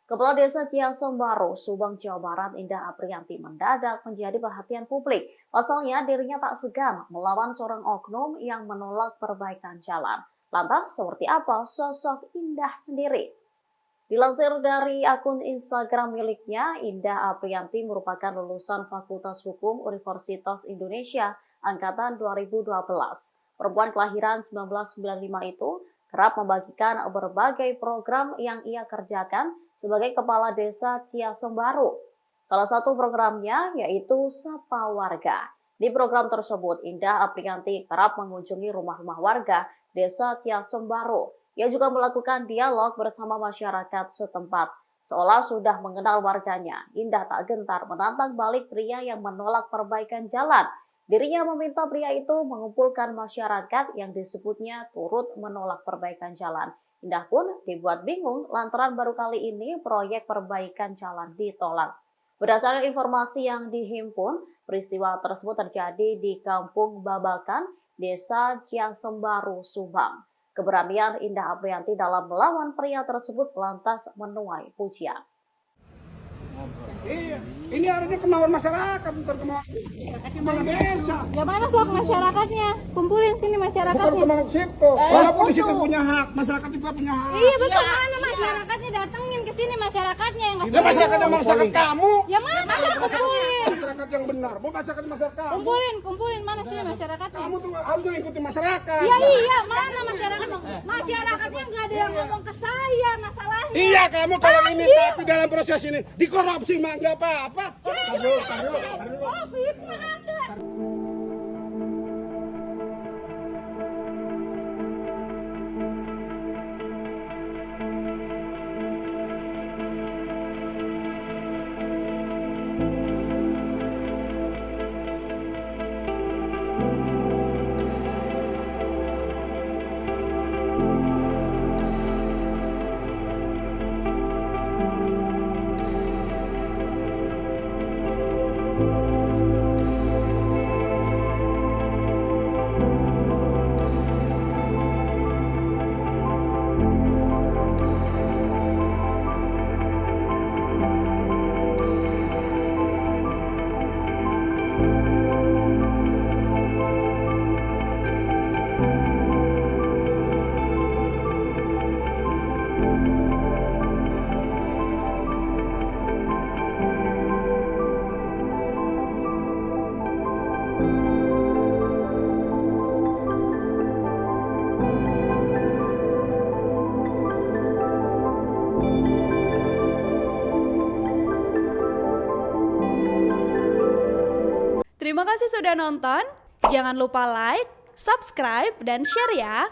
Kepala Desa Ciasembaro, Subang, Jawa Barat, Indah Aprianti mendadak menjadi perhatian publik. Pasalnya, dirinya tak segan melawan seorang oknum yang menolak perbaikan jalan. Lantas, seperti apa sosok Indah sendiri? Dilansir dari akun Instagram miliknya, Indah Aprianti merupakan lulusan Fakultas Hukum Universitas Indonesia angkatan 2012. Perempuan kelahiran 1995 itu kerap membagikan berbagai program yang ia kerjakan sebagai Kepala Desa Ciasembaro. Salah satu programnya yaitu Sapa Warga. Di program tersebut, Indah Aprianti kerap mengunjungi rumah-rumah warga Desa Ciasembaro. Ia juga melakukan dialog bersama masyarakat setempat. Seolah sudah mengenal warganya, Indah tak gentar menantang balik pria yang menolak perbaikan jalan. Dirinya meminta pria itu mengumpulkan masyarakat yang disebutnya turut menolak perbaikan jalan. Indah pun dibuat bingung lantaran baru kali ini proyek perbaikan jalan ditolak. Berdasarkan informasi yang dihimpun, peristiwa tersebut terjadi di Kampung Babakan, Desa Ciasembaro, Subang. Keberanian Indah Aprianti dalam melawan pria tersebut lantas menuai pujian. Iya, ini harusnya kemauan masyarakat, bukan kemauan desa. Ya mana sok masyarakatnya? Kumpulin sini masyarakatnya. Bukan kemauan situ. Walaupun di situ punya hak, masyarakat juga punya hak. Iya betul, mana masyarakatnya, datengin ke sini masyarakatnya yang Ya masyarakat kamu. Ya mana kumpulin? Masyarakat yang benar, bukan masyarakat kamu. Kumpulin mana sini masyarakatnya? Kamu tuh harus ikuti masyarakat. Ya iya, mana masyarakat? Masyarakatnya nggak ada yang ngomong ke saya masalahnya. Iya, kamu kalau ini tapi dalam proses ini dikorupsi mah nggak apa-apa. Oh, fitnah Anda. Terima kasih sudah nonton. Jangan lupa like, subscribe, dan share ya.